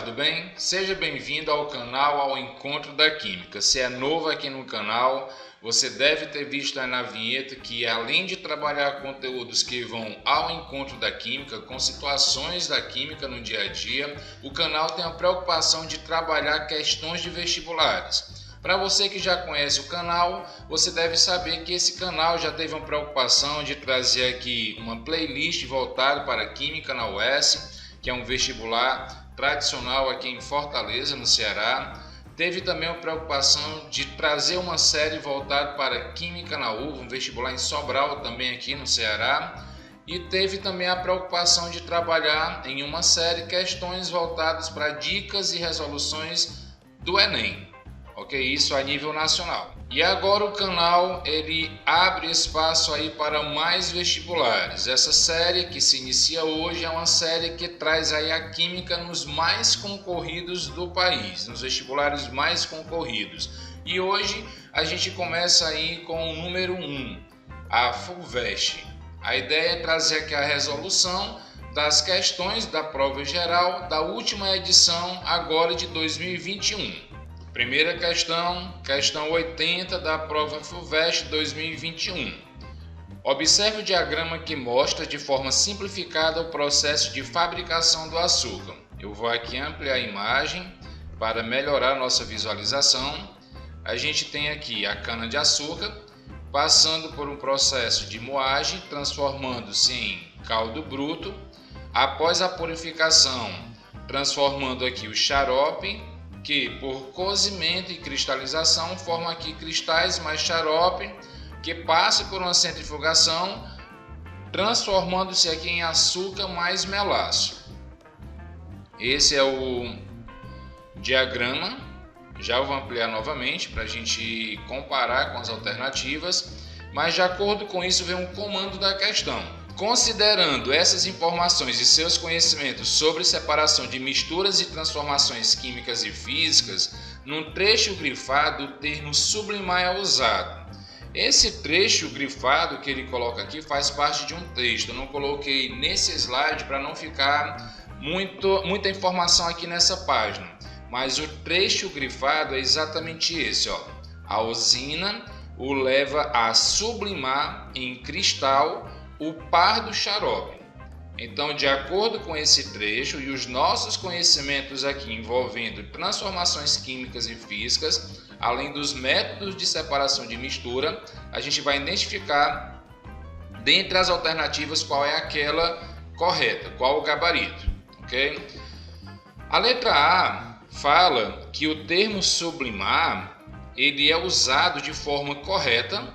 tudo bem? Seja bem-vindo ao canal Ao Encontro da Química. Se é novo aqui no canal, você deve ter visto aí na vinheta que, além de trabalhar conteúdos que vão ao encontro da química, com situações da química no dia a dia, o canal tem a preocupação de trabalhar questões de vestibulares. Para você que já conhece o canal, você deve saber que esse canal já teve uma preocupação de trazer aqui uma playlist voltada para a Química na UES, que é um vestibular tradicional aqui em Fortaleza, no Ceará. Teve também a preocupação de trazer uma série voltada para Química na UVA, um vestibular em Sobral, também aqui no Ceará. E teve também a preocupação de trabalhar em uma série questões voltadas para dicas e resoluções do Enem. Ok? Isso a nível nacional. E agora o canal ele abre espaço aí para mais vestibulares. Essa série que se inicia hoje é uma série que traz aí a química nos mais concorridos do país, nos vestibulares mais concorridos. E hoje a gente começa aí com o número 1, a FUVEST. A ideia é trazer aqui a resolução das questões da prova geral da última edição agora de 2021. Primeira questão, questão 80 da prova FUVEST 2021. Observe o diagrama que mostra de forma simplificada o processo de fabricação do açúcar. Eu vou aqui ampliar a imagem para melhorar a nossa visualização. A gente tem aqui a cana-de-açúcar passando por um processo de moagem, transformando-se em caldo bruto. Após a purificação, transformando aqui o xarope, que por cozimento e cristalização forma aqui cristais mais xarope, que passa por uma centrifugação, transformando-se aqui em açúcar mais melaço. Esse é o diagrama. Já vou ampliar novamente para a gente comparar com as alternativas, mas de acordo com isso vem um comando da questão. Considerando essas informações e seus conhecimentos sobre separação de misturas e transformações químicas e físicas, num trecho grifado o termo sublimar é usado. Esse trecho grifado que ele coloca aqui faz parte de um texto. Eu não coloquei nesse slide para não ficar muita informação aqui nessa página, mas o trecho grifado é exatamente esse, ó. A usina o leva a sublimar em cristal o par do xarope. Então, de acordo com esse trecho e os nossos conhecimentos aqui envolvendo transformações químicas e físicas, além dos métodos de separação de mistura, a gente vai identificar dentre as alternativas qual é aquela correta, qual o gabarito, ok? A letra A fala que o termo sublimar ele é usado de forma correta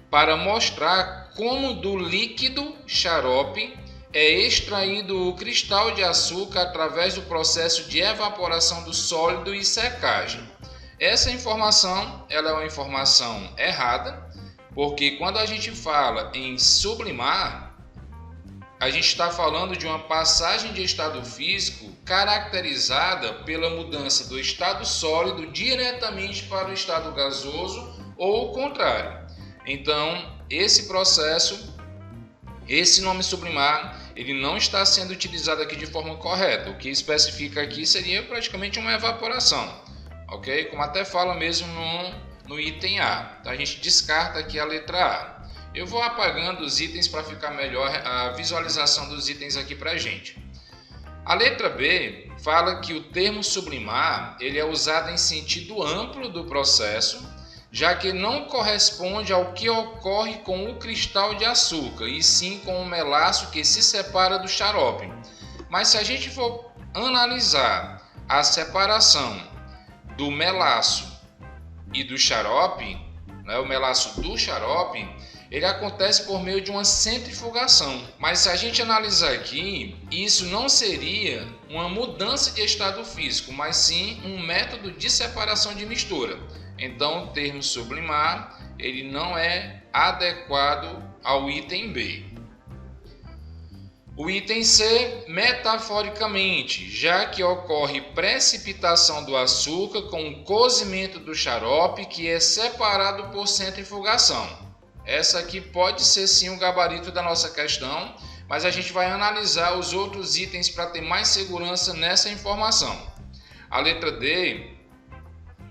para mostrar como do líquido xarope é extraído o cristal de açúcar através do processo de evaporação do sólido e secagem. Essa informação ela é uma informação errada, porque quando a gente fala em sublimar, a gente está falando de uma passagem de estado físico caracterizada pela mudança do estado sólido diretamente para o estado gasoso ou o contrário. Então, esse processo, esse nome sublimar, ele não está sendo utilizado aqui de forma correta. O que especifica aqui seria praticamente uma evaporação, ok? Como até fala mesmo no item A. Então a gente descarta aqui a letra A. Eu vou apagando os itens para ficar melhor a visualização dos itens aqui para a gente. A letra B fala que o termo sublimar ele é usado em sentido amplo do processo, já que não corresponde ao que ocorre com o cristal de açúcar, e sim com o melaço que se separa do xarope. Mas se a gente for analisar a separação do melaço e do xarope, né, o melaço do xarope, ele acontece por meio de uma centrifugação. Mas se a gente analisar aqui, isso não seria uma mudança de estado físico, mas sim um método de separação de mistura. Então, o termo sublimar ele não é adequado ao item B. O item C, metaforicamente, já que ocorre precipitação do açúcar com o cozimento do xarope que é separado por centrifugação. Essa aqui pode ser sim o gabarito da nossa questão, mas a gente vai analisar os outros itens para ter mais segurança nessa informação. A letra D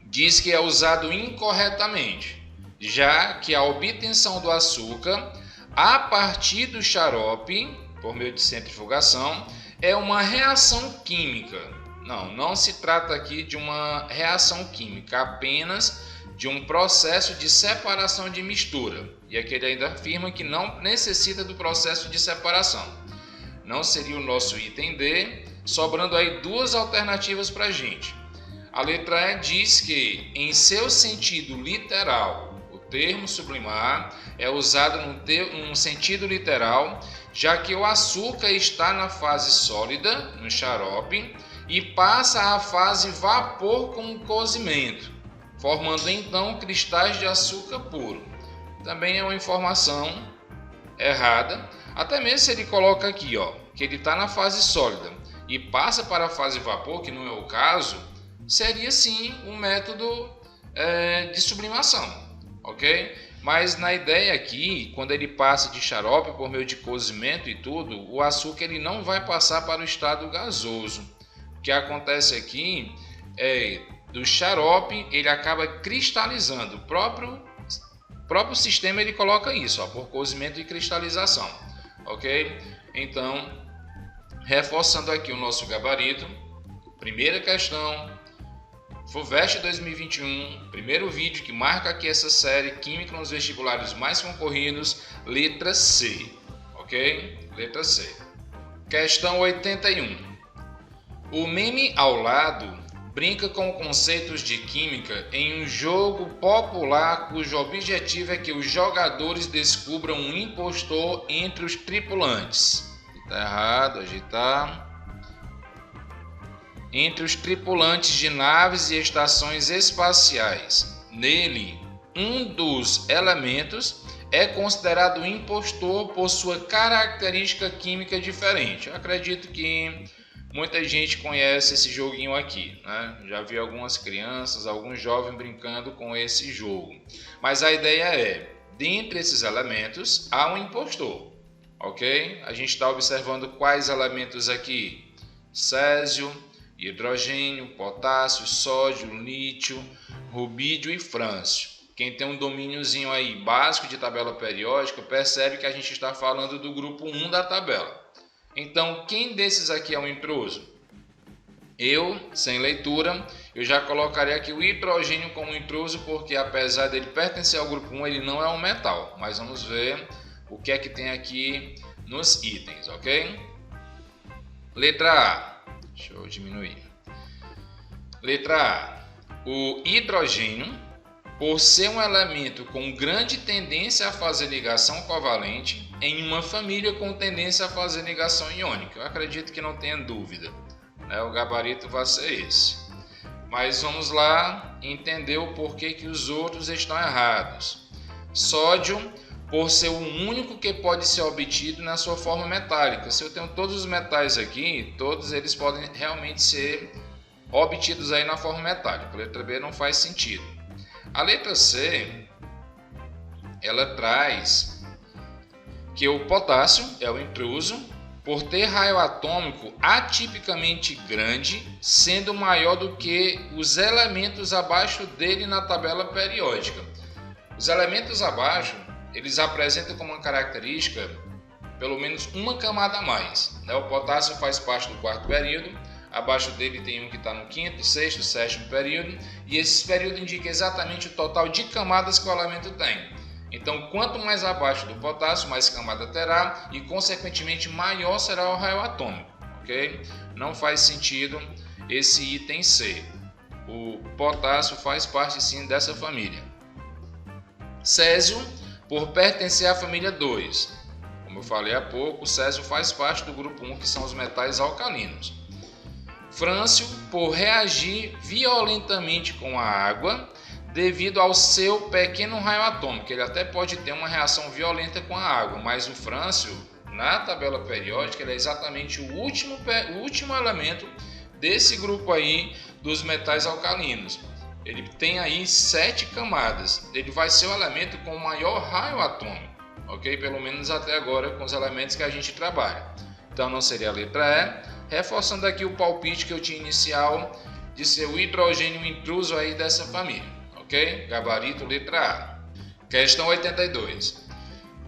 diz que é usado incorretamente, já que a obtenção do açúcar a partir do xarope, por meio de centrifugação, é uma reação química. Não se trata aqui de uma reação química, apenas de um processo de separação de mistura. E aqui ele ainda afirma que não necessita do processo de separação. Não seria o nosso item D, sobrando aí duas alternativas para a gente. A letra E diz que, em seu sentido literal, o termo sublimar é usado num sentido literal, já que o açúcar está na fase sólida, no xarope, e passa à fase vapor com o cozimento, formando então cristais de açúcar puro. Também é uma informação errada, até mesmo se ele coloca aqui, que ele está na fase sólida e passa para a fase vapor, que não é o caso, seria sim um método de sublimação, ok? Mas na ideia aqui, quando ele passa de xarope por meio de cozimento e tudo, o açúcar ele não vai passar para o estado gasoso. O que acontece aqui é do xarope ele acaba cristalizando. O próprio sistema ele coloca isso, por cozimento e cristalização, ok? Então, reforçando aqui o nosso gabarito, primeira questão, FUVEST 2021, primeiro vídeo que marca aqui essa série Química nos vestibulares mais concorridos, letra C, ok? Letra C. Questão 81. O meme ao lado brinca com conceitos de química em um jogo popular cujo objetivo é que os jogadores descubram um impostor entre os tripulantes. Está errado, agitar. Entre os tripulantes de naves e estações espaciais. Nele, um dos elementos é considerado impostor por sua característica química diferente. Eu acredito que muita gente conhece esse joguinho aqui, né? Já vi algumas crianças, alguns jovens brincando com esse jogo. Mas a ideia é, dentre esses elementos, há um impostor, ok? A gente está observando quais elementos aqui? Césio, hidrogênio, potássio, sódio, lítio, rubídio e frâncio. Quem tem um domíniozinho aí básico de tabela periódica percebe que a gente está falando do grupo 1 da tabela. Então, quem desses aqui é um intruso? Eu, sem leitura, eu já colocaria aqui o hidrogênio como intruso, porque apesar dele pertencer ao grupo 1, ele não é um metal. Mas vamos ver o que é que tem aqui nos itens, ok? Letra A. Deixa eu diminuir. Letra A. O hidrogênio, por ser um elemento com grande tendência a fazer ligação covalente em uma família com tendência a fazer ligação iônica. Eu acredito que não tenha dúvida, né? O gabarito vai ser esse. Mas vamos lá entender o porquê que os outros estão errados. Sódio, por ser o único que pode ser obtido na sua forma metálica. Se eu tenho todos os metais aqui, todos eles podem realmente ser obtidos aí na forma metálica. A letra B não faz sentido. A letra C, ela traz que o potássio é o intruso por ter raio atômico atipicamente grande, sendo maior do que os elementos abaixo dele na tabela periódica. Os elementos abaixo eles apresentam como uma característica pelo menos uma camada a mais, né? O potássio faz parte do quarto período, abaixo dele tem um que está no quinto, sexto, sétimo período, e esse período indica exatamente o total de camadas que o elemento tem. Então, quanto mais abaixo do potássio, mais camada terá e, consequentemente, maior será o raio atômico, ok? Não faz sentido esse item C. O potássio faz parte, sim, dessa família. Césio, por pertencer à família 2. Como eu falei há pouco, o césio faz parte do grupo 1, que são os metais alcalinos. Frâncio, por reagir violentamente com a água, devido ao seu pequeno raio atômico. Ele até pode ter uma reação violenta com a água, mas o frâncio, na tabela periódica, ele é exatamente o último elemento desse grupo aí dos metais alcalinos. Ele tem aí 7 camadas. Ele vai ser o elemento com o maior raio atômico, ok? Pelo menos até agora com os elementos que a gente trabalha. Então não seria a letra E. Reforçando aqui o palpite que eu tinha inicial, de ser o hidrogênio intruso aí dessa família, ok? Gabarito letra A. Questão 82.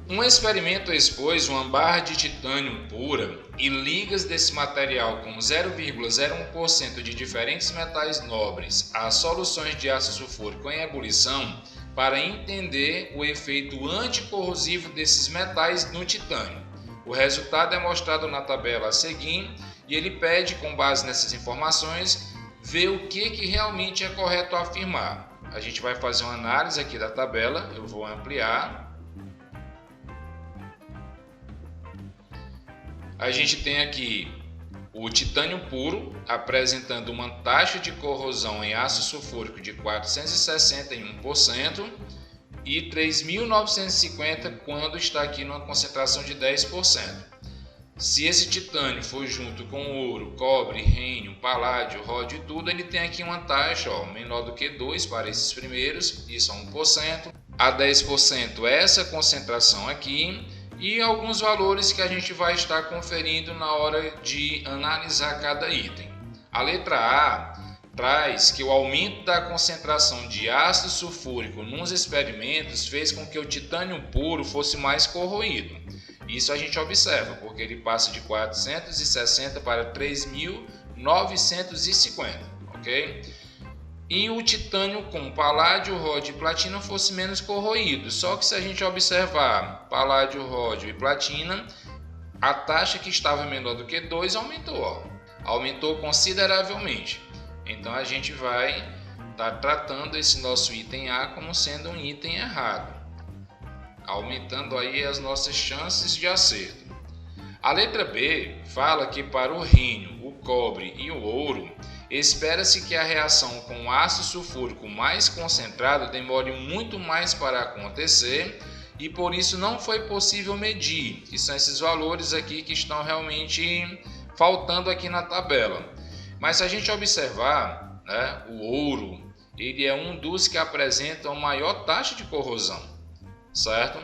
Um experimento expôs uma barra de titânio pura e ligas desse material com 0,01% de diferentes metais nobres a soluções de ácido sulfúrico em ebulição para entender o efeito anticorrosivo desses metais no titânio. O resultado é mostrado na tabela a seguir e ele pede, com base nessas informações, ver o que realmente é correto afirmar. A gente vai fazer uma análise aqui da tabela, eu vou ampliar. A gente tem aqui o titânio puro apresentando uma taxa de corrosão em ácido sulfúrico de 461% e 3.950 quando está aqui numa concentração de 10%. Se esse titânio for junto com ouro, cobre, rênio, paládio, ródio e tudo, ele tem aqui uma taxa menor do que 2 para esses primeiros, isso é 1%. A 10% é essa concentração aqui. E alguns valores que a gente vai estar conferindo na hora de analisar cada item. A letra A traz que o aumento da concentração de ácido sulfúrico nos experimentos fez com que o titânio puro fosse mais corroído. Isso a gente observa, porque ele passa de 460 para 3.950, ok? E o titânio com paládio, ródio e platina fosse menos corroído. Só que se a gente observar paládio, ródio e platina, a taxa que estava menor do que 2 aumentou. Aumentou consideravelmente. Então a gente vai estar tratando esse nosso item A como sendo um item errado, aumentando aí as nossas chances de acerto. A letra B fala que para o rênio, o cobre e o ouro, espera-se que a reação com o ácido sulfúrico mais concentrado demore muito mais para acontecer e por isso não foi possível medir. E são esses valores aqui que estão realmente faltando aqui na tabela. Mas se a gente observar, né, o ouro, ele é um dos que apresentam maior taxa de corrosão, certo?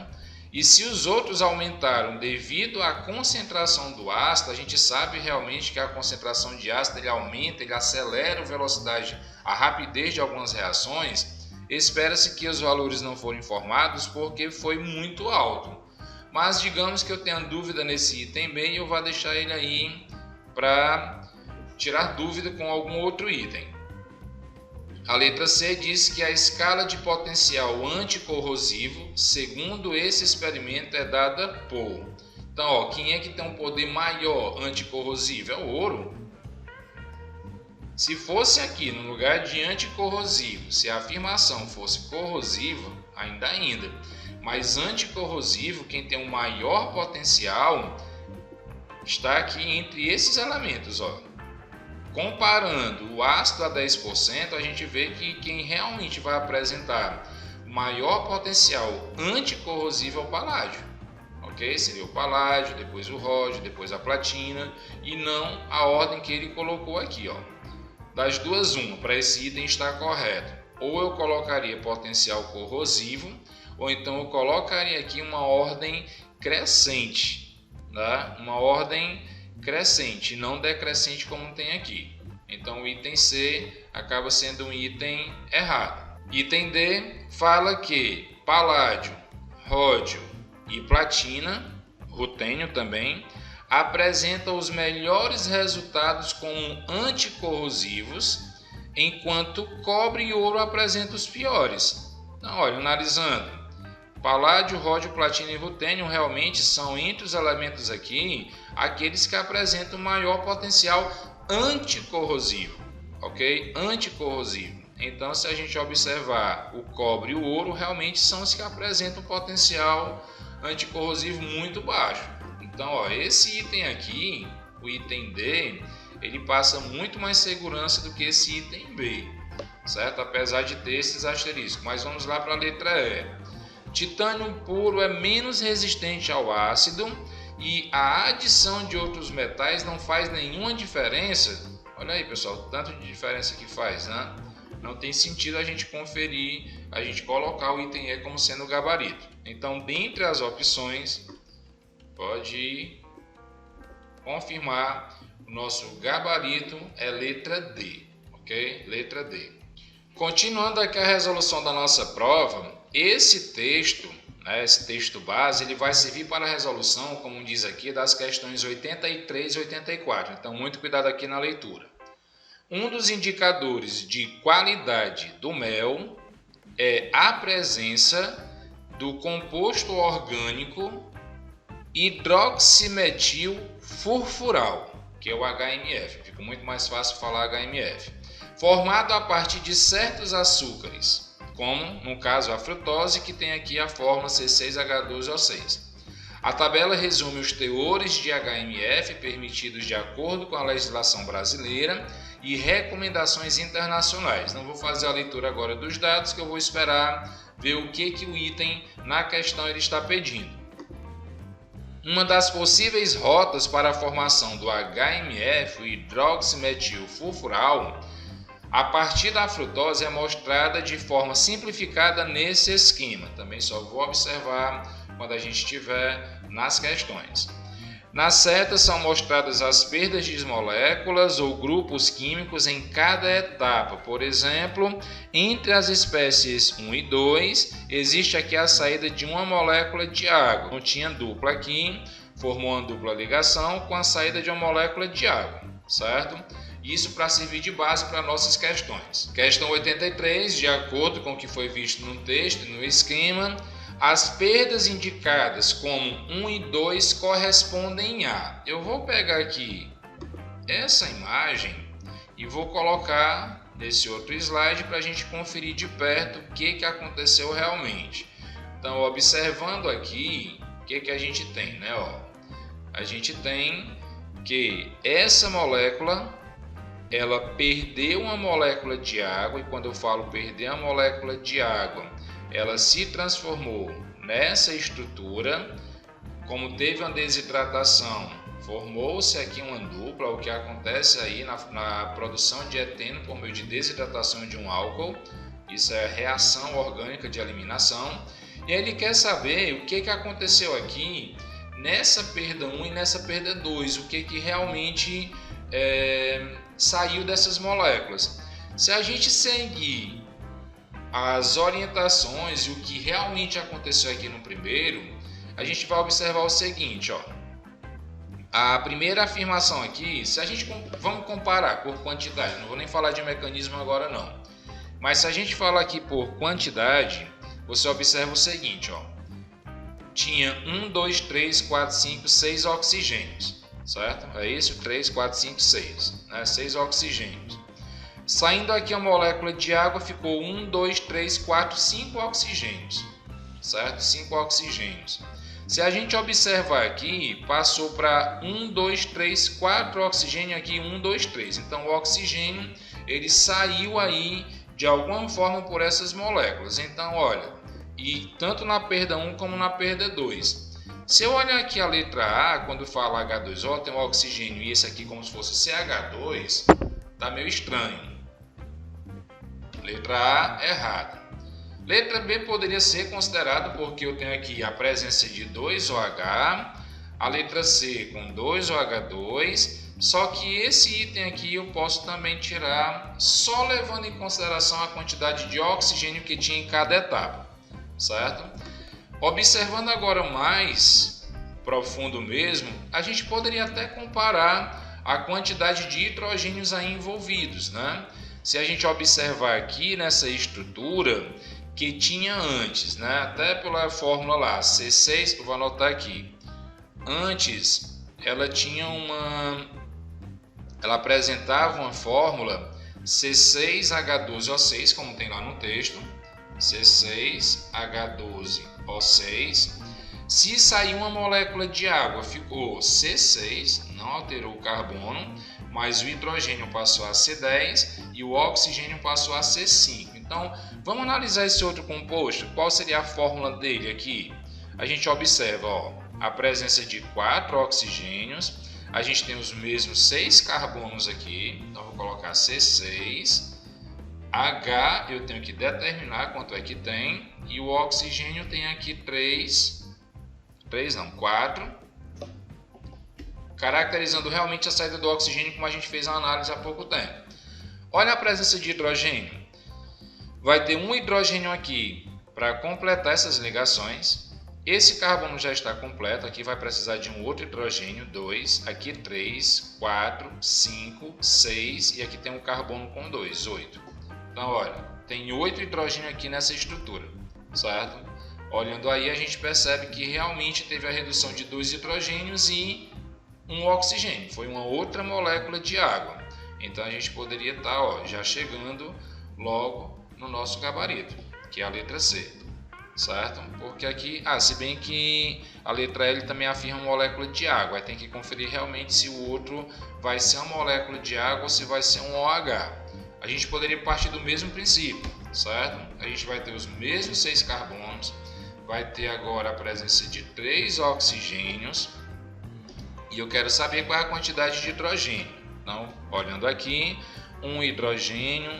E se os outros aumentaram devido à concentração do ácido, a gente sabe realmente que a concentração de ácido ele aumenta, ele acelera a velocidade, a rapidez de algumas reações. Espera-se que os valores não foram informados porque foi muito alto. Mas digamos que eu tenha dúvida nesse item B e eu vou deixar ele aí para tirar dúvida com algum outro item. A letra C diz que a escala de potencial anticorrosivo, segundo esse experimento, é dada por... Então, quem é que tem um poder maior anticorrosivo? É o ouro. Se fosse aqui no lugar de anticorrosivo, se a afirmação fosse corrosiva, ainda. Mas anticorrosivo, quem tem o maior potencial, está aqui entre esses elementos, Comparando o ácido a 10%, a gente vê que quem realmente vai apresentar maior potencial anticorrosivo é o paládio, ok? Seria o paládio, depois o ródio, depois a platina e não a ordem que ele colocou aqui, Das duas, uma, para esse item estar correto. Ou eu colocaria potencial corrosivo, ou então eu colocaria aqui uma ordem crescente, tá? Uma ordem crescente, não decrescente como tem aqui. Então o item C acaba sendo um item errado. Item D fala que paládio, ródio e platina, rutênio também, apresentam os melhores resultados como anticorrosivos, enquanto cobre e ouro apresentam os piores. Então, olha, analisando, paládio, ródio, platina e rutênio realmente são, entre os elementos aqui, aqueles que apresentam maior potencial anticorrosivo, ok? Anticorrosivo. Então, se a gente observar o cobre e o ouro, realmente são os que apresentam potencial anticorrosivo muito baixo. Então, esse item aqui, o item D, ele passa muito mais segurança do que esse item B, certo? Apesar de ter esses asteriscos. Mas vamos lá para a letra E. Titânio puro é menos resistente ao ácido e a adição de outros metais não faz nenhuma diferença. Olha aí, pessoal, tanto de diferença que faz, né? Não tem sentido a gente conferir, a gente colocar o item E como sendo o gabarito. Então, dentre as opções, pode confirmar, o nosso gabarito é letra D, ok? Letra D. Continuando aqui a resolução da nossa prova, esse texto, né, esse texto base, ele vai servir para a resolução, como diz aqui, das questões 83 e 84. Então, muito cuidado aqui na leitura. Um dos indicadores de qualidade do mel é a presença do composto orgânico hidroximetil furfural, que é o HMF. Fica muito mais fácil falar HMF. Formado a partir de certos açúcares, como no caso a frutose, que tem aqui a fórmula C6H12O6. A tabela resume os teores de HMF permitidos de acordo com a legislação brasileira e recomendações internacionais. Não vou fazer a leitura agora dos dados, que eu vou esperar ver o que o item na questão ele está pedindo. Uma das possíveis rotas para a formação do HMF, o hidroximetil furfural, a partir da frutose é mostrada de forma simplificada nesse esquema. Também só vou observar quando a gente estiver nas questões. Nas setas são mostradas as perdas de moléculas ou grupos químicos em cada etapa. Por exemplo, entre as espécies 1 e 2, existe aqui a saída de uma molécula de água. Não tinha dupla aqui, formou uma dupla ligação com a saída de uma molécula de água, certo? Isso para servir de base para nossas questões. Questão 83, de acordo com o que foi visto no texto e no esquema, as perdas indicadas como 1 e 2 correspondem a... Eu vou pegar aqui essa imagem e vou colocar nesse outro slide para a gente conferir de perto o que aconteceu realmente. Então, observando aqui, o que a gente tem, né? A gente tem que essa molécula ela perdeu uma molécula de água, e quando eu falo perder a molécula de água, ela se transformou nessa estrutura. Como teve uma desidratação, formou-se aqui uma dupla, o que acontece aí na produção de eteno por meio de desidratação de um álcool. Isso é reação orgânica de eliminação. E aí ele quer saber o que aconteceu aqui nessa perda 1 e nessa perda 2, o que realmente saiu dessas moléculas. Se a gente seguir as orientações e o que realmente aconteceu aqui no primeiro, a gente vai observar o seguinte, a primeira afirmação aqui, se a gente vamos comparar por quantidade, não vou nem falar de mecanismo agora não, mas se a gente falar aqui por quantidade, você observa o seguinte, tinha 1, 2, 3, 4, 5, 6 oxigênios, certo? É isso, 3, 4, 5, 6, né? 6 oxigênios. Saindo aqui a molécula de água, ficou 1, 2, 3, 4, 5 oxigênios, certo? 5 oxigênios. Se a gente observar aqui, passou para 1, 2, 3, 4 oxigênio aqui, 1, 2, 3. Então, o oxigênio, ele saiu aí de alguma forma por essas moléculas. Então, olha, e tanto na perda 1 como na perda 2. Se eu olhar aqui a letra A, quando fala H2O, tem um oxigênio e esse aqui como se fosse CH2, tá meio estranho. Letra A, errada. Letra B poderia ser considerado porque eu tenho aqui a presença de 2OH, a letra C com 2OH2, só que esse item aqui eu posso também tirar só levando em consideração a quantidade de oxigênio que tinha em cada etapa, certo? Observando agora mais profundo mesmo, a gente poderia até comparar a quantidade de hidrogênios aí envolvidos, né? Se a gente observar aqui nessa estrutura que tinha antes, né? Até pela fórmula lá, C6, eu vou anotar aqui. Antes, ela apresentava uma fórmula C6H12O6, como tem lá no texto, C6H12O6. Se sair uma molécula de água, ficou C6, não alterou o carbono, mas o hidrogênio passou a C10 e o oxigênio passou a C5. Então, vamos analisar esse outro composto. Qual seria a fórmula dele aqui? A gente observa a presença de 4 oxigênios. A gente tem os mesmos 6 carbonos aqui. Então, vou colocar C6. H, eu tenho que determinar quanto é que tem. E o oxigênio tem aqui 4. Caracterizando realmente a saída do oxigênio como a gente fez a análise há pouco tempo. Olha a presença de hidrogênio. Vai ter um hidrogênio aqui para completar essas ligações. Esse carbono já está completo, aqui vai precisar de um outro hidrogênio, 2, aqui 3, 4, 5, 6 e aqui tem um carbono com 2, 8. Então, olha, tem 8 hidrogênios aqui nessa estrutura, certo? Olhando aí, a gente percebe que realmente teve a redução de 2 hidrogênios e um oxigênio, foi uma outra molécula de água. Então, a gente poderia estar já chegando logo no nosso gabarito, que é a letra C. Certo? Porque aqui, se bem que a letra L também afirma molécula de água, aí tem que conferir realmente se o outro vai ser uma molécula de água ou se vai ser um OH. A gente poderia partir do mesmo princípio, certo? A gente vai ter os mesmos 6 carbonos, vai ter agora a presença de 3 oxigênios e eu quero saber qual é a quantidade de hidrogênio. Então, olhando aqui, 1 hidrogênio,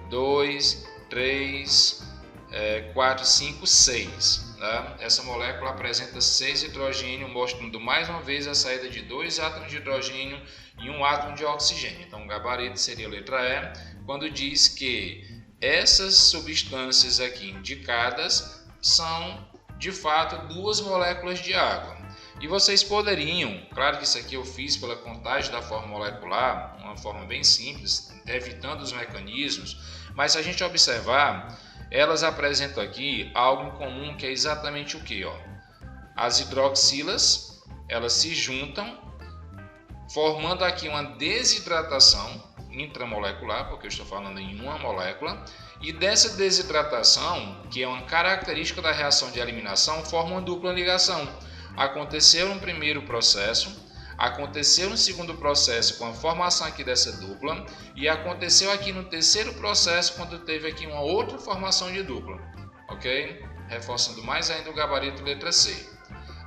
2, 3, 4, 5, 6. Tá? Essa molécula apresenta 6 hidrogênio, mostrando mais uma vez a saída de 2 átomos de hidrogênio e 1 átomo de oxigênio. Então, o gabarito seria a letra E, quando diz que essas substâncias aqui indicadas são, de fato, 2 moléculas de água. E vocês poderiam, claro que isso aqui eu fiz pela contagem da forma molecular, uma forma bem simples, evitando os mecanismos, mas se a gente observar, elas apresentam aqui algo em comum, que é exatamente o que? As hidroxilas, elas se juntam, formando aqui uma desidratação intramolecular, porque eu estou falando em uma molécula, e dessa desidratação, que é uma característica da reação de eliminação, forma uma dupla ligação. Aconteceu no primeiro processo, aconteceu no segundo processo com a formação aqui dessa dupla e aconteceu aqui no terceiro processo quando teve aqui uma outra formação de dupla, ok? Reforçando mais ainda o gabarito letra C.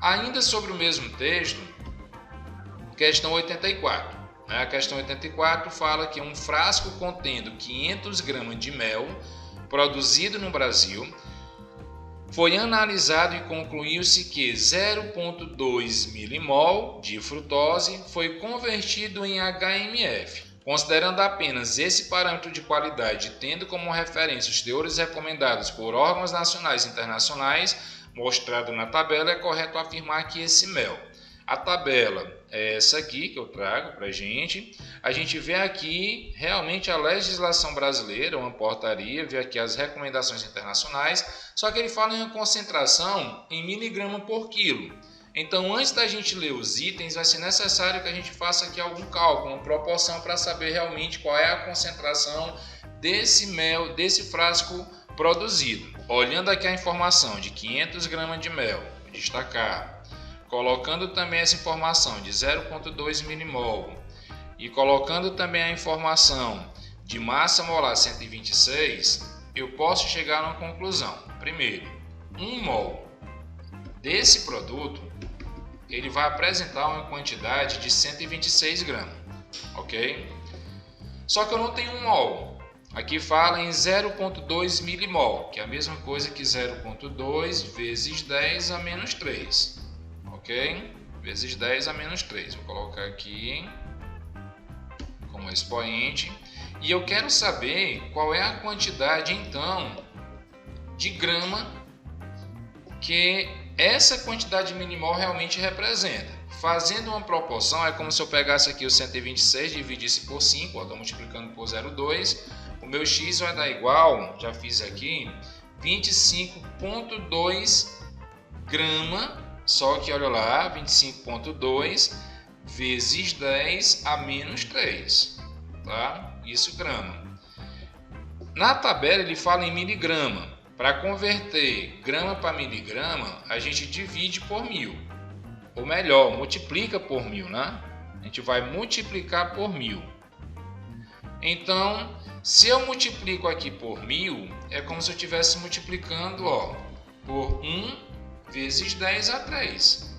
Ainda sobre o mesmo texto, questão 84. A questão 84 fala que um frasco contendo 500 gramas de mel produzido no Brasil foi analisado e concluiu-se que 0,2 milimol de frutose foi convertido em HMF. Considerando apenas esse parâmetro de qualidade, tendo como referência os teores recomendados por órgãos nacionais e internacionais, mostrado na tabela, é correto afirmar que esse mel. A tabela é essa aqui que eu trago para a gente vê aqui realmente a legislação brasileira, uma portaria, vê aqui as recomendações internacionais, só que ele fala em uma concentração em miligrama por quilo. Então, antes da gente ler os itens, vai ser necessário que a gente faça aqui algum cálculo, uma proporção para saber realmente qual é a concentração desse mel, desse frasco produzido. Olhando aqui a informação de 500 gramas de mel, destacar. Colocando também essa informação de 0,2 milimol e colocando também a informação de massa molar 126, eu posso chegar a uma conclusão. Primeiro, 1 mol desse produto, ele vai apresentar uma quantidade de 126 gramas, ok? Só que eu não tenho 1 mol. Aqui fala em 0,2 milimol, que é a mesma coisa que 0,2 vezes 10 a menos 3. Ok? Vezes 10 a menos 3. Vou colocar aqui como expoente. E eu quero saber qual é a quantidade, então, de grama que essa quantidade minimal realmente representa. Fazendo uma proporção, é como se eu pegasse aqui o 126 e dividisse por 5, estou multiplicando por 0,2. O meu x vai dar igual, já fiz aqui, 25,2 grama. Só que olha lá, 25,2 vezes 10 a menos 3, tá? Isso grama. Na tabela ele fala em miligrama. Para converter grama para miligrama, a gente divide por 1000. Ou melhor, multiplica por 1000, né? A gente vai multiplicar por 1000. Então, se eu multiplico aqui por 1000, é como se eu estivesse multiplicando por 1 vezes 10 a 3,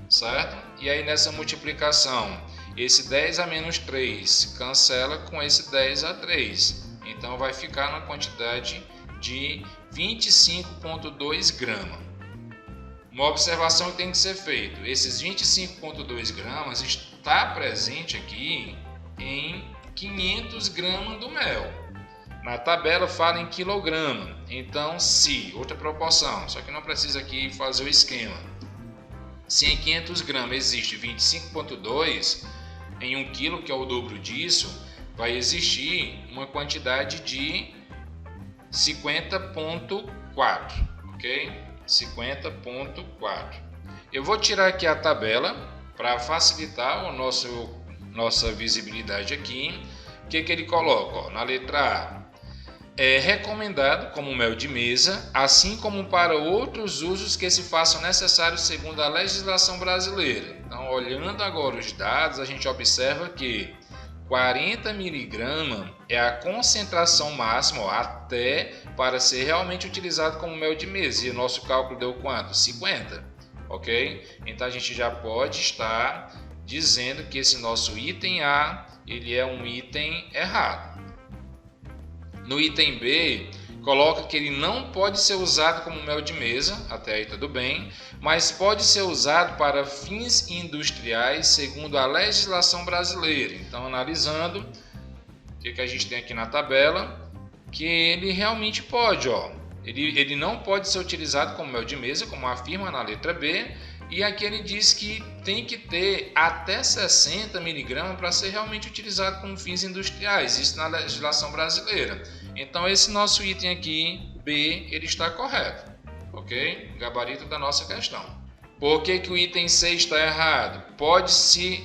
certo? E aí nessa multiplicação, esse 10 a menos 3 cancela com esse 10 a 3. Então vai ficar na quantidade de 25,2 gramas. Uma observação que tem que ser feita, esses 25,2 gramas está presente aqui em 500 gramas do mel. Na tabela fala em quilograma, então se, outra proporção, só que não precisa aqui fazer o esquema. Se em 500 gramas existe 25,2, em 1 quilo, que é o dobro disso, vai existir uma quantidade de 50,4, ok? 50,4. Eu vou tirar aqui a tabela para facilitar nossa visibilidade aqui. O que ele coloca? Ó, na letra A, é recomendado como mel de mesa, assim como para outros usos que se façam necessários segundo a legislação brasileira. Então, olhando agora os dados, a gente observa que 40 miligramas é a concentração máxima, ó, até para ser realmente utilizado como mel de mesa. E o nosso cálculo deu quanto? 50, ok? Então, a gente já pode estar dizendo que esse nosso item A, ele é um item errado. No item B, coloca que ele não pode ser usado como mel de mesa, até aí tudo bem, mas pode ser usado para fins industriais segundo a legislação brasileira. Então, analisando o que a gente tem aqui na tabela, que ele realmente pode, ó. Ele não pode ser utilizado como mel de mesa, como afirma na letra B, e aqui ele diz que tem que ter até 60 miligramas para ser realmente utilizado como fins industriais, isso na legislação brasileira. Então esse nosso item aqui, B, ele está correto, ok? Gabarito da nossa questão. Por que o item C está errado? Pode ser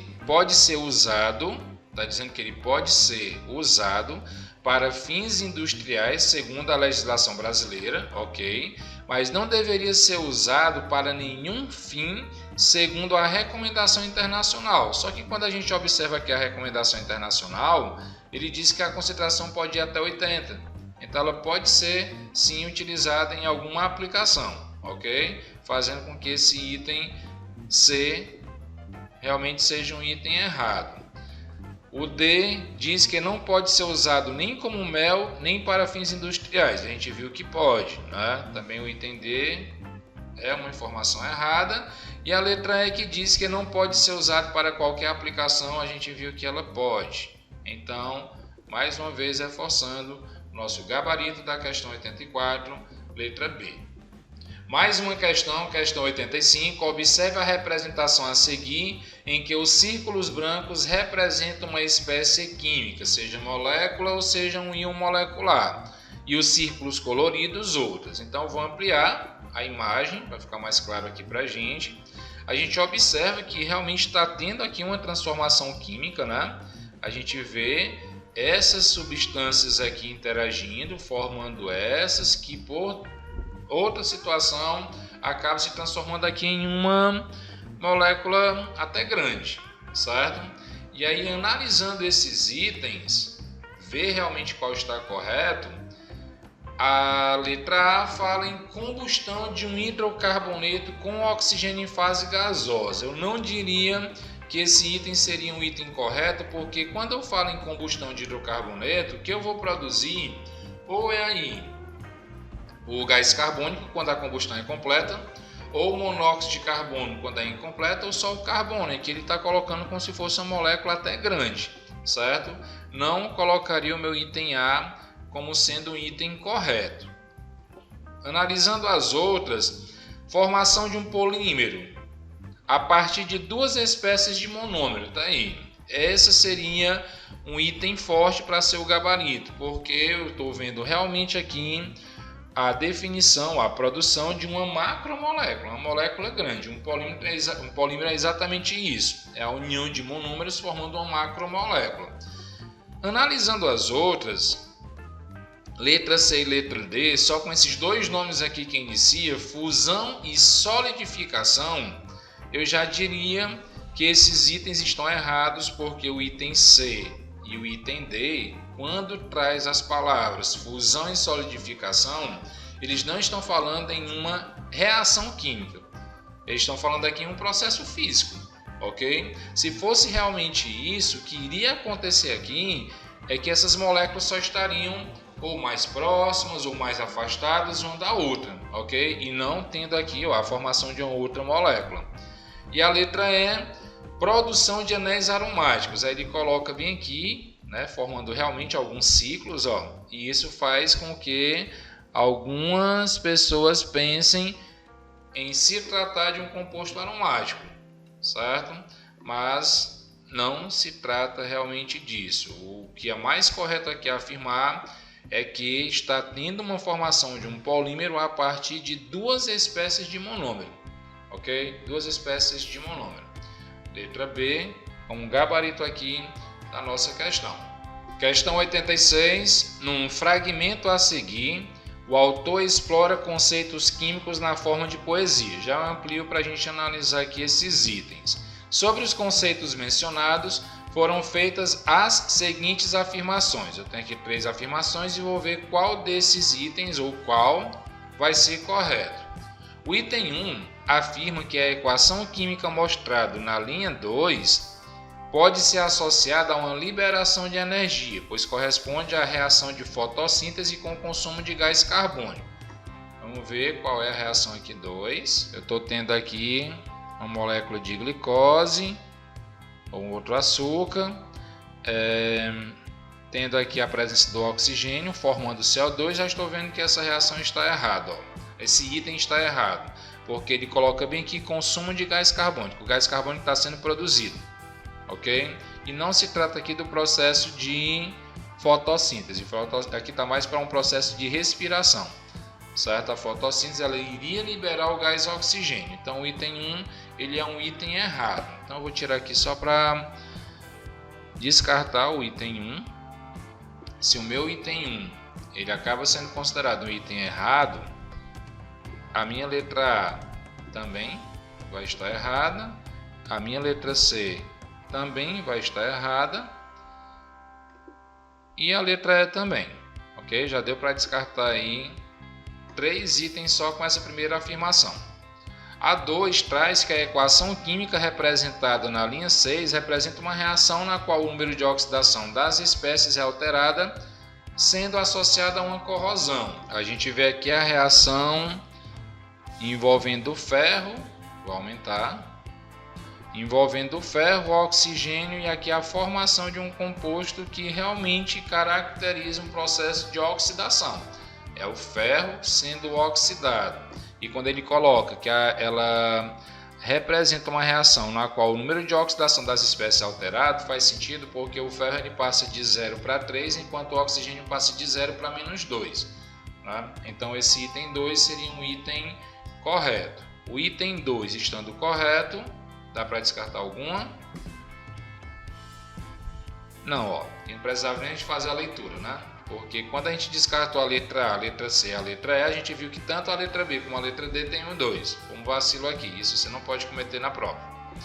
usado, está dizendo que ele pode ser usado para fins industriais segundo a legislação brasileira, ok? Mas não deveria ser usado para nenhum fim segundo a recomendação internacional. Só que quando a gente observa aqui a recomendação internacional, ele diz que a concentração pode ir até 80. Então ela pode ser sim utilizada em alguma aplicação, ok? Fazendo com que esse item C realmente seja um item errado. O D diz que não pode ser usado nem como mel, nem para fins industriais. A gente viu que pode, né? Também o item D é uma informação errada. E a letra E que diz que não pode ser usado para qualquer aplicação, a gente viu que ela pode. Então, mais uma vez reforçando o nosso gabarito da questão 84, letra B. Mais uma questão, questão 85, observe a representação a seguir, em que os círculos brancos representam uma espécie química, seja molécula ou seja um íon molecular, e os círculos coloridos outras. Então, vou ampliar a imagem para ficar mais claro aqui para a gente. A gente observa que realmente está tendo aqui uma transformação química, né? A gente vê essas substâncias aqui interagindo, formando essas que por outra situação acaba se transformando aqui em uma molécula até grande, certo? E aí, analisando esses itens, ver realmente qual está correto, a letra A fala em combustão de um hidrocarboneto com oxigênio em fase gasosa. Eu não diria que esse item seria um item correto, porque quando eu falo em combustão de hidrocarboneto, o que eu vou produzir ou é aí o gás carbônico quando a combustão é completa, ou o monóxido de carbono quando é incompleta, ou só o carbono, em que ele está colocando como se fosse uma molécula até grande, certo? Não colocaria o meu item A como sendo um item correto. Analisando as outras, formação de um polímero a partir de duas espécies de monômero, tá aí. Essa seria um item forte para ser o gabarito, porque eu estou vendo realmente aqui a definição, a produção de uma macromolécula, uma molécula grande. Um polímero é exatamente isso, é a união de monômeros formando uma macromolécula. Analisando as outras, letra C e letra D, só com esses dois nomes aqui que inicia, fusão e solidificação, eu já diria que esses itens estão errados, porque o item C e o item D, quando traz as palavras fusão e solidificação, eles não estão falando em uma reação química. Eles estão falando aqui em um processo físico, ok? Se fosse realmente isso, o que iria acontecer aqui é que essas moléculas só estariam ou mais próximas ou mais afastadas uma da outra, ok? E não tendo aqui a formação de uma outra molécula. E a letra E, produção de anéis aromáticos. Aí ele coloca bem aqui né, formando realmente alguns ciclos, ó, e isso faz com que algumas pessoas pensem em se tratar de um composto aromático, certo? Mas não se trata realmente disso. O que é mais correto aqui afirmar é que está tendo uma formação de um polímero a partir de duas espécies de monômero, ok? Duas espécies de monômero. Letra B, como gabarito aqui da nossa questão. Questão 86. Num fragmento a seguir, o autor explora conceitos químicos na forma de poesia. Já amplio para a gente analisar aqui esses itens. Sobre os conceitos mencionados, foram feitas as seguintes afirmações. Eu tenho aqui 3 afirmações e vou ver qual desses itens ou qual vai ser correto. O item 1 afirma que a equação química mostrada na linha 2 pode ser associada a uma liberação de energia, pois corresponde à reação de fotossíntese com o consumo de gás carbônico. Vamos ver qual é a reação aqui 2. Eu estou tendo aqui uma molécula de glicose ou outro açúcar, tendo aqui a presença do oxigênio formando CO2. Já estou vendo que essa reação está errada, ó. Esse item está errado, porque ele coloca bem aqui consumo de gás carbônico. O gás carbônico está sendo produzido, ok? E não se trata aqui do processo de fotossíntese. Aqui está mais para um processo de respiração, certo? A fotossíntese ela iria liberar o gás oxigênio. Então o item 1 ele é um item errado. Então eu vou tirar aqui só para descartar o item 1. Se o meu item 1 ele acaba sendo considerado um item errado, a minha letra A também vai estar errada, a minha letra C também vai estar errada e a letra E também, ok? Já deu para descartar aí 3 itens só com essa primeira afirmação. A 2 traz que a equação química representada na linha 6 representa uma reação na qual o número de oxidação das espécies é alterada, sendo associada a uma corrosão. A gente vê aqui a reação envolvendo o ferro, vou aumentar, envolvendo o ferro, o oxigênio e aqui a formação de um composto que realmente caracteriza um processo de oxidação. É o ferro sendo oxidado. E quando ele coloca que ela representa uma reação na qual o número de oxidação das espécies é alterado, faz sentido porque o ferro ele passa de 0 para 3, enquanto o oxigênio passa de 0 para -2. Né? Então esse item 2 seria um item correto. O item 2 estando correto, dá para descartar alguma? Não, ó, não precisava nem de fazer a leitura, né? Porque quando a gente descartou a letra A, a letra C e a letra E, a gente viu que tanto a letra B como a letra D tem um 2. Um vacilo aqui, isso você não pode cometer na prova.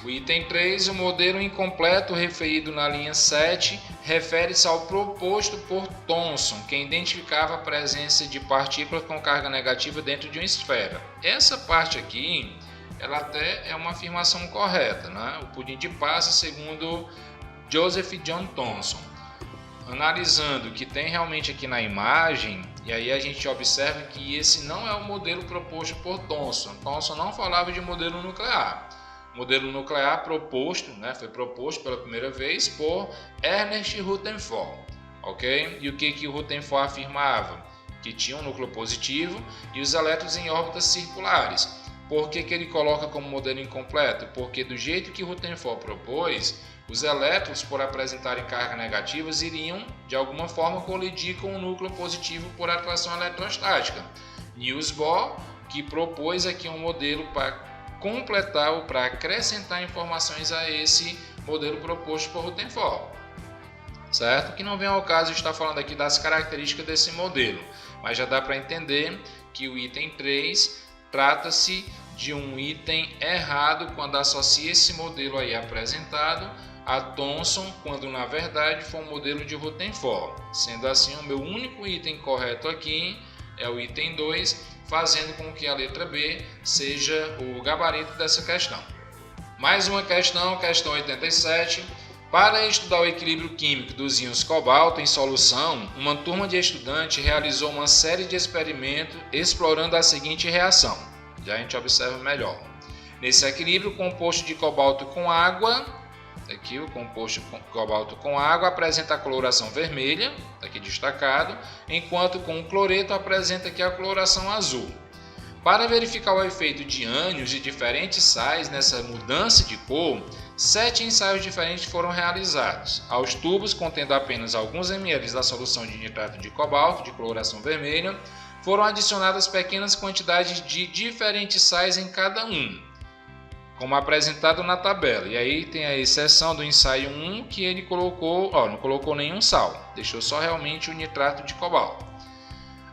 O item 3, o modelo incompleto referido na linha 7, refere-se ao proposto por Thomson, que identificava a presença de partículas com carga negativa dentro de uma esfera. Essa parte aqui, ela até é uma afirmação correta, né? O pudim de passa segundo Joseph John Thomson. Analisando o que tem realmente aqui na imagem, e aí a gente observa que esse não é o modelo proposto por Thomson. Thomson não falava de modelo nuclear. O modelo nuclear proposto, né, foi proposto pela primeira vez por Ernest Rutherford, ok? E o que o Rutherford afirmava? Que tinha um núcleo positivo e os elétrons em órbitas circulares. Por que ele coloca como modelo incompleto? Porque do jeito que Rutherford propôs, os elétrons, por apresentarem cargas negativas, iriam, de alguma forma, colidir com o núcleo positivo por atração eletrostática. Niels Bohr, que propôs aqui um modelo para completar ou para acrescentar informações a esse modelo proposto por Rutherford. Certo? Que não vem ao caso estar falando aqui das características desse modelo, mas já dá para entender que o item 3 trata-se de um item errado quando associa esse modelo aí apresentado a Thomson, quando na verdade foi um modelo de Rutherford. Sendo assim, o meu único item correto aqui é o item 2, fazendo com que a letra B seja o gabarito dessa questão. Mais uma questão, questão 87. Para estudar o equilíbrio químico dos íons cobalto em solução, uma turma de estudantes realizou uma série de experimentos explorando a seguinte reação. Já a gente observa melhor. Nesse equilíbrio, o composto de cobalto com água aqui o composto cobalto com água apresenta a coloração vermelha, aqui destacado, enquanto com o cloreto apresenta aqui a coloração azul. Para verificar o efeito de ânions de diferentes sais nessa mudança de cor, 7 ensaios diferentes foram realizados. Aos tubos contendo apenas alguns ml da solução de nitrato de cobalto de coloração vermelha, foram adicionadas pequenas quantidades de diferentes sais em cada um, como apresentado na tabela. E aí tem a exceção do ensaio 1, que ele colocou, não colocou nenhum sal, deixou só realmente o nitrato de cobalto.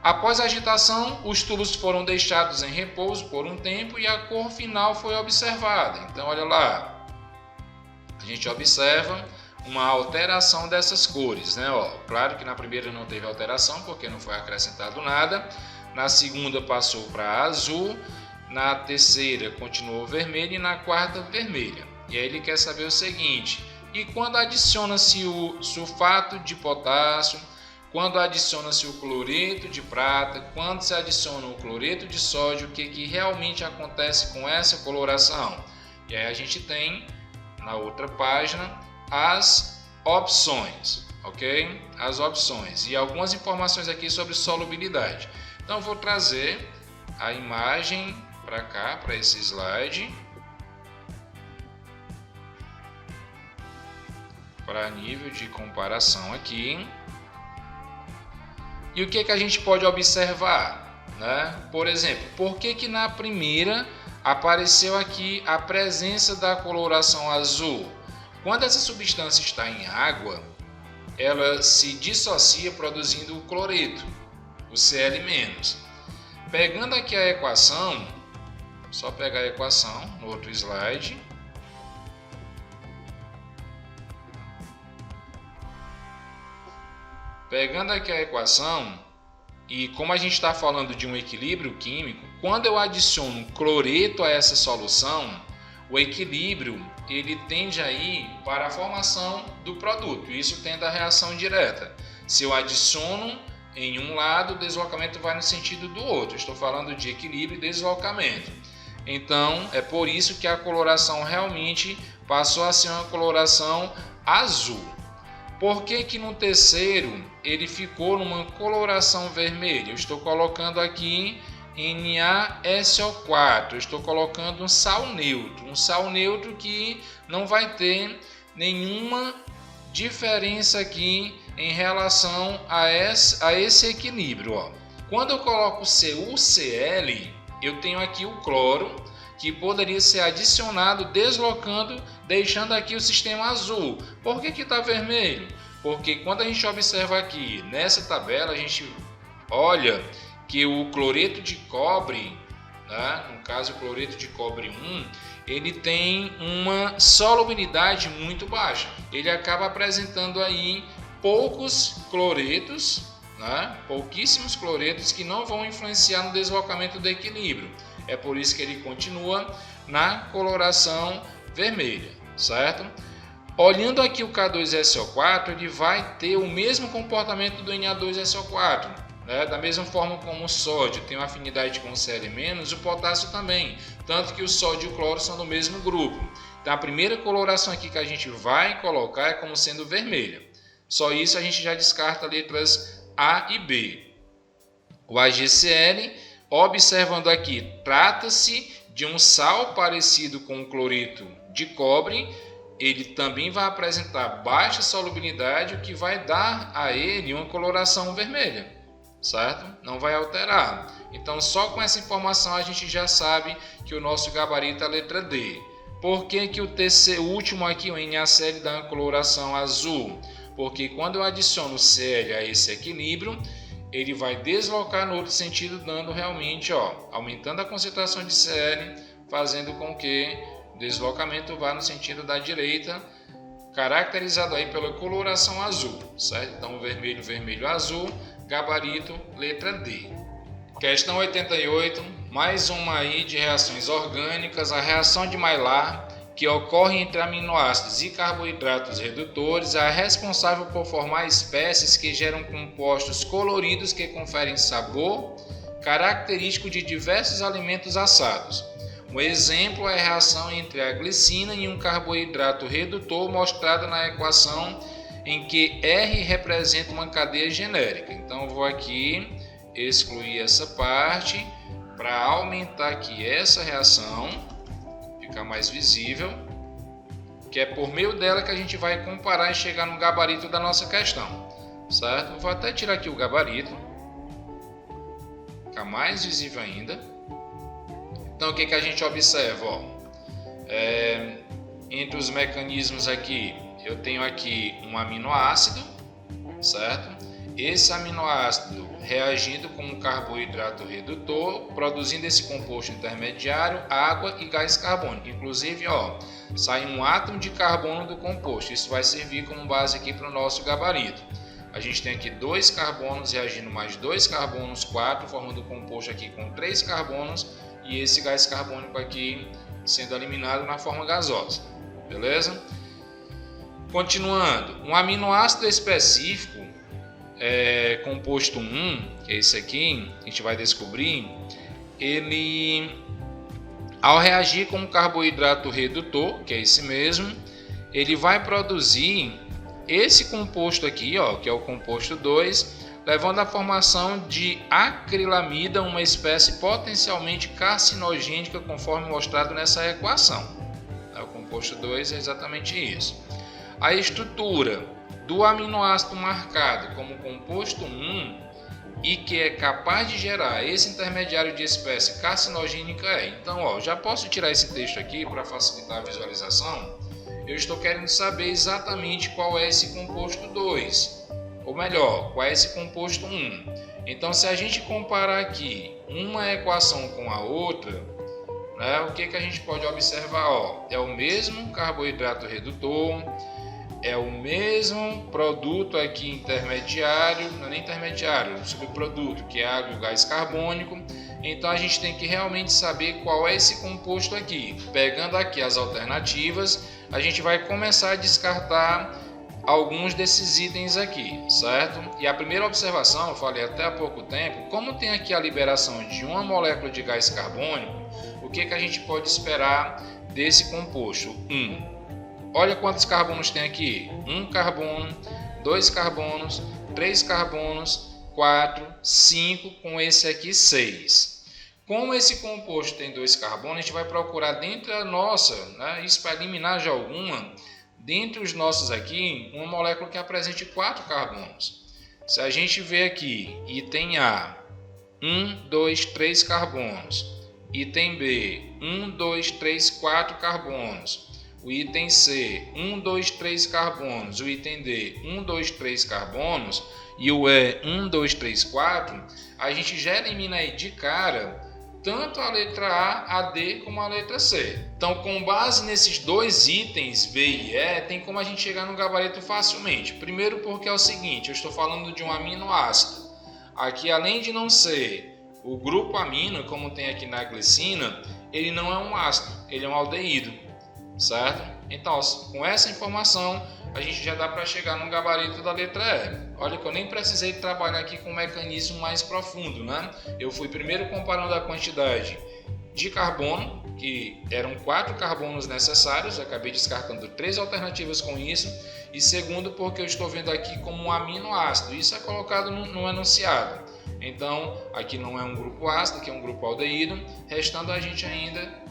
Após a agitação, os tubos foram deixados em repouso por um tempo e a cor final foi observada. Então, olha lá, a gente observa uma alteração dessas cores, né? Claro que na primeira não teve alteração porque não foi acrescentado nada. Na segunda passou para azul, na terceira continuou vermelho e na quarta vermelha. E aí ele quer saber o seguinte: e quando adiciona-se o sulfato de potássio, quando adiciona-se o cloreto de prata, quando se adiciona o cloreto de sódio, o que realmente acontece com essa coloração? E aí a gente tem na outra página as opções, ok? As opções e algumas informações aqui sobre solubilidade. Então eu vou trazer a imagem para cá, para esse slide, para nível de comparação aqui. E o que a gente pode observar, né? Por exemplo, por que na primeira apareceu aqui a presença da coloração azul? Quando essa substância está em água, ela se dissocia produzindo o cloreto, o Cl-. Pegando aqui a equação, só pegar a equação no outro slide. Pegando aqui a equação, e como a gente está falando de um equilíbrio químico, quando eu adiciono cloreto a essa solução, o equilíbrio ele tende a ir para a formação do produto. Isso tende à reação direta. Se eu adiciono em um lado, o deslocamento vai no sentido do outro. Estou falando de equilíbrio e deslocamento. Então, é por isso que a coloração realmente passou a ser uma coloração azul. Por que no terceiro ele ficou numa coloração vermelha? Eu estou colocando aqui NaSO4, eu estou colocando um sal neutro que não vai ter nenhuma diferença aqui em relação a esse equilíbrio. Quando eu coloco CuCl, eu tenho aqui o cloro, que poderia ser adicionado deslocando, deixando aqui o sistema azul. Por que está vermelho? Porque quando a gente observa aqui nessa tabela, a gente olha que o cloreto de cobre, né, no caso o cloreto de cobre 1, ele tem uma solubilidade muito baixa. Ele acaba apresentando aí poucos cloretos, né, pouquíssimos cloretos que não vão influenciar no deslocamento do equilíbrio. É por isso que ele continua na coloração vermelha, certo? Olhando aqui o K2SO4, ele vai ter o mesmo comportamento do Na2SO4, né? Da mesma forma como o sódio tem uma afinidade com o Cl-, o potássio também, tanto que o sódio e o cloro são do mesmo grupo. Então a primeira coloração aqui que a gente vai colocar é como sendo vermelha. Só isso a gente já descarta letras A e B. O AgCl, observando aqui, trata-se de um sal parecido com o cloreto de cobre. Ele também vai apresentar baixa solubilidade, o que vai dar a ele uma coloração vermelha, certo? Não vai alterar. Então, só com essa informação a gente já sabe que o nosso gabarito é a letra D. Por que o último aqui, o NaCl, dá uma coloração azul? Porque quando eu adiciono o Cl a esse equilíbrio, ele vai deslocar no outro sentido, dando realmente, aumentando a concentração de Cl, fazendo com que o deslocamento vá no sentido da direita, caracterizado aí pela coloração azul, certo? Então, vermelho, vermelho, azul, gabarito, letra D. Questão 88, mais uma aí de reações orgânicas. A reação de Maillard, que ocorre entre aminoácidos e carboidratos redutores, é responsável por formar espécies que geram compostos coloridos que conferem sabor característico de diversos alimentos assados. Um exemplo é a reação entre a glicina e um carboidrato redutor mostrada na equação em que R representa uma cadeia genérica. Então eu vou aqui excluir essa parte para aumentar aqui essa reação, ficar mais visível, que é por meio dela que a gente vai comparar e chegar no gabarito da nossa questão, certo? Vou até tirar aqui o gabarito, ficar mais visível ainda. Então o que a gente observa? Entre os mecanismos aqui, eu tenho aqui um aminoácido, certo? Esse aminoácido reagindo com um carboidrato redutor, produzindo esse composto intermediário, água e gás carbônico. Inclusive, sai um átomo de carbono do composto. Isso vai servir como base aqui para o nosso gabarito. A gente tem aqui 2 carbonos reagindo mais 2 carbonos, 4, formando um composto aqui com 3 carbonos e esse gás carbônico aqui sendo eliminado na forma gasosa. Beleza? Continuando, um aminoácido específico, composto 1, que é esse aqui, a gente vai descobrir, ele, ao reagir com um carboidrato redutor, que é esse mesmo, ele vai produzir esse composto aqui, que é o composto 2, levando à formação de acrilamida, uma espécie potencialmente carcinogênica, conforme mostrado nessa equação. O composto 2 é exatamente isso. A estrutura do aminoácido marcado como composto 1 e que é capaz de gerar esse intermediário de espécie carcinogênica Então, já posso tirar esse texto aqui para facilitar a visualização. Eu estou querendo saber exatamente qual é esse composto 2, ou melhor, qual é esse composto 1. Então, se a gente comparar aqui uma equação com a outra, o que a gente pode observar? É o mesmo carboidrato redutor, é o mesmo produto aqui intermediário, não é nem intermediário, o subproduto, que é água e o gás carbônico. Então a gente tem que realmente saber qual é esse composto aqui. Pegando aqui as alternativas, a gente vai começar a descartar alguns desses itens aqui, certo? E a primeira observação, eu falei até há pouco tempo, como tem aqui a liberação de uma molécula de gás carbônico, o que a gente pode esperar desse composto? Olha quantos carbonos tem aqui. 1 carbono, 2 carbonos, 3 carbonos, 4, 5, com esse aqui 6. Como esse composto tem 2 carbonos, a gente vai procurar dentro da nossa, isso para eliminar já alguma, dentre os nossos aqui, uma molécula que apresente 4 carbonos. Se a gente vê aqui, item A, 1, 2, 3 carbonos. Item B, 1, 2, 3, 4 carbonos. O item C, 1, 2, 3 carbonos. O item D, 1, 2, 3 carbonos. E o E, 1, 2, 3, 4. A gente já elimina aí de cara tanto a letra A, a D, como a letra C. Então, com base nesses dois itens, B e E, tem como a gente chegar no gabarito facilmente. Primeiro porque é o seguinte, eu estou falando de um aminoácido. Aqui, além de não ser o grupo amino, como tem aqui na glicina, ele não é um ácido, ele é um aldeído, certo? Então, com essa informação, a gente já dá para chegar no gabarito da letra E. Olha que eu nem precisei trabalhar aqui com um mecanismo mais profundo, né? Eu fui primeiro comparando a quantidade de carbono, que eram 4 carbonos necessários, acabei descartando 3 alternativas com isso, e segundo porque eu estou vendo aqui como um aminoácido, isso é colocado no enunciado. Então, aqui não é um grupo ácido, aqui é um grupo aldeído, restando a gente ainda,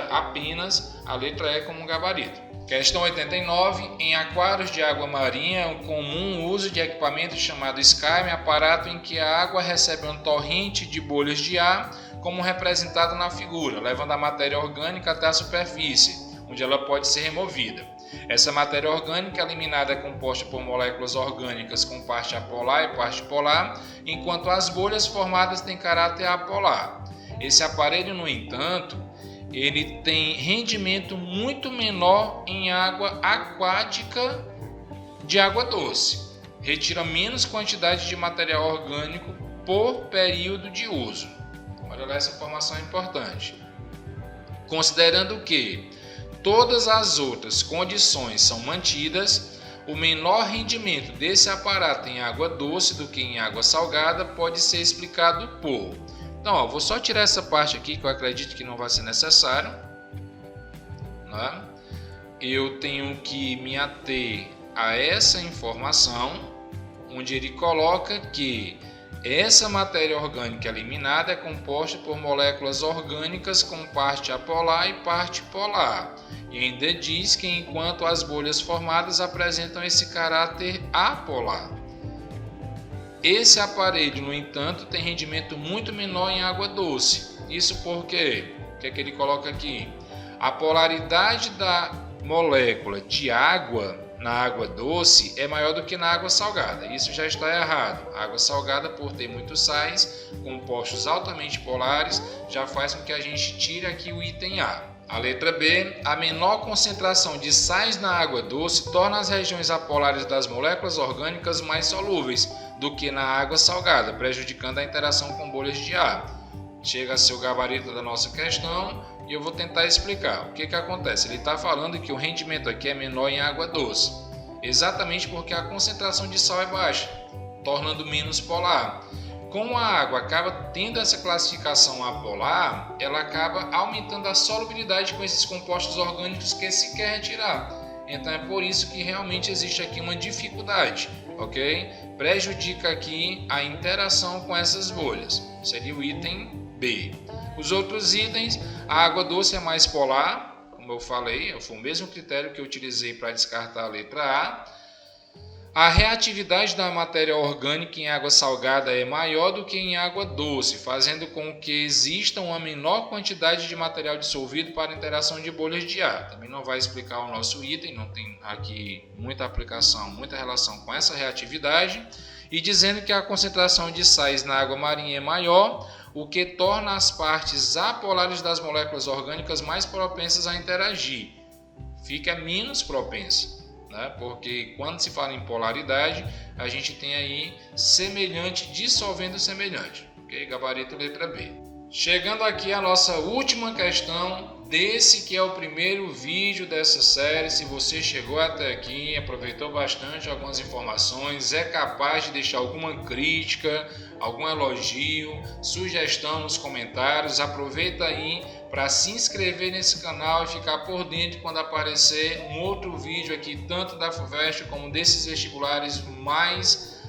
apenas a letra E como gabarito. Questão 89. Em aquários de água marinha é comum o uso de equipamento chamado skime, aparato em que a água recebe uma torrente de bolhas de ar, como representado na figura, levando a matéria orgânica até a superfície, onde ela pode ser removida. Essa matéria orgânica eliminada é composta por moléculas orgânicas com parte apolar e parte polar, enquanto as bolhas formadas têm caráter apolar. Esse aparelho, no entanto, ele tem rendimento muito menor em água aquática de água doce. Retira menos quantidade de material orgânico por período de uso. Olha lá, essa informação é importante. Considerando que todas as outras condições são mantidas, o menor rendimento desse aparato em água doce do que em água salgada pode ser explicado por Então, ó, vou só tirar essa parte aqui que eu acredito que não vai ser necessário, né? Eu tenho que me ater a essa informação, onde ele coloca que essa matéria orgânica eliminada é composta por moléculas orgânicas com parte apolar e parte polar. E ainda diz que enquanto as bolhas formadas apresentam esse caráter apolar. Esse aparelho, no entanto, tem rendimento muito menor em água doce. Isso porque, o que é que ele coloca aqui? A polaridade da molécula de água na água doce é maior do que na água salgada. Isso já está errado. A água salgada, por ter muitos sais, compostos altamente polares, já faz com que a gente tire aqui o item A. A letra B, a menor concentração de sais na água doce torna as regiões apolares das moléculas orgânicas mais solúveis do que na água salgada, prejudicando a interação com bolhas de ar. Chega a ser o gabarito da nossa questão e eu vou tentar explicar. O que acontece? Ele está falando que o rendimento aqui é menor em água doce, exatamente porque a concentração de sal é baixa, tornando menos polar. Como a água acaba tendo essa classificação apolar, ela acaba aumentando a solubilidade com esses compostos orgânicos que se quer retirar. Então é por isso que realmente existe aqui uma dificuldade, ok? Prejudica aqui a interação com essas bolhas. Seria o item B. Os outros itens, a água doce é mais polar, como eu falei, foi o mesmo critério que eu utilizei para descartar a letra A. A reatividade da matéria orgânica em água salgada é maior do que em água doce, fazendo com que exista uma menor quantidade de material dissolvido para interação de bolhas de ar. Também não vai explicar o nosso item, não tem aqui muita aplicação, muita relação com essa reatividade. E dizendo que a concentração de sais na água marinha é maior, o que torna as partes apolares das moléculas orgânicas mais propensas a interagir. Fica menos propensa. Porque quando se fala em polaridade, a gente tem aí semelhante dissolvendo semelhante. Ok? Gabarito letra B. Chegando aqui a nossa última questão desse que é o primeiro vídeo dessa série. Se você chegou até aqui, aproveitou bastante algumas informações, é capaz de deixar alguma crítica, algum elogio, sugestão nos comentários, aproveita aí para se inscrever nesse canal e ficar por dentro quando aparecer um outro vídeo aqui, tanto da FUVEST como desses vestibulares mais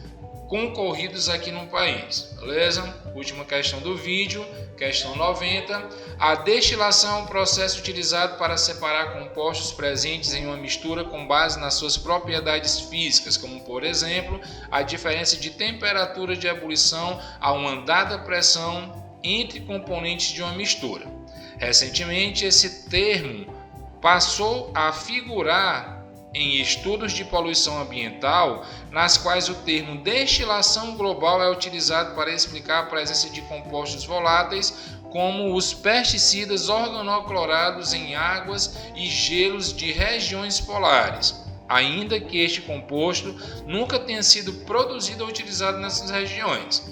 concorridos aqui no país, beleza? Última questão do vídeo, questão 90. A destilação é um processo utilizado para separar compostos presentes em uma mistura com base nas suas propriedades físicas, como por exemplo, a diferença de temperatura de ebulição a uma dada pressão entre componentes de uma mistura. Recentemente, esse termo passou a figurar em estudos de poluição ambiental, nas quais o termo destilação global é utilizado para explicar a presença de compostos voláteis, como os pesticidas organoclorados em águas e gelos de regiões polares, ainda que este composto nunca tenha sido produzido ou utilizado nessas regiões.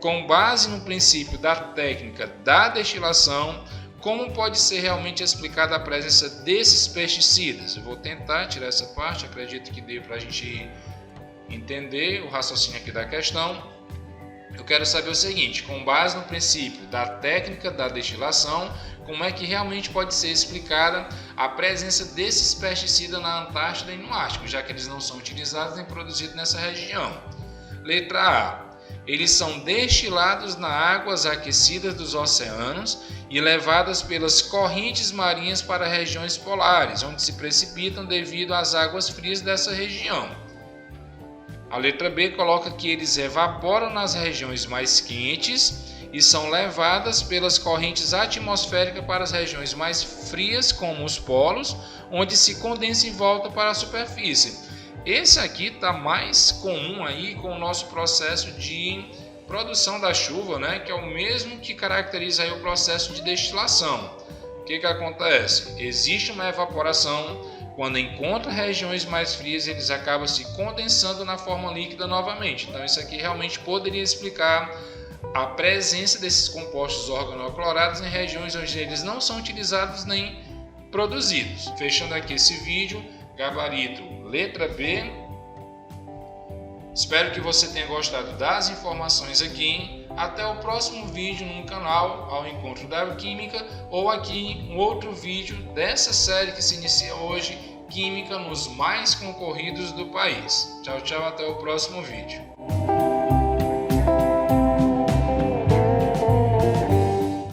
Com base no princípio da técnica da destilação, como pode ser realmente explicada a presença desses pesticidas? Eu vou tentar tirar essa parte, acredito que dê para a gente entender o raciocínio aqui da questão. Eu quero saber o seguinte, com base no princípio da técnica da destilação, como é que realmente pode ser explicada a presença desses pesticidas na Antártida e no Ártico, já que eles não são utilizados nem produzidos nessa região? Letra A. Eles são destilados nas águas aquecidas dos oceanos e levadas pelas correntes marinhas para regiões polares, onde se precipitam devido às águas frias dessa região. A letra B coloca que eles evaporam nas regiões mais quentes e são levadas pelas correntes atmosféricas para as regiões mais frias, como os polos, onde se condensa e volta para a superfície. Esse aqui está mais comum aí com o nosso processo de produção da chuva, né? Que é o mesmo que caracteriza aí o processo de destilação. O que acontece? Existe uma evaporação, quando encontra regiões mais frias, eles acabam se condensando na forma líquida novamente. Então isso aqui realmente poderia explicar a presença desses compostos organoclorados em regiões onde eles não são utilizados nem produzidos. Fechando aqui esse vídeo, gabarito letra B. Espero que você tenha gostado das informações aqui. Até o próximo vídeo no canal Ao Encontro da Química, ou aqui um outro vídeo dessa série que se inicia hoje, Química nos mais concorridos do país. Tchau, tchau, até o próximo vídeo.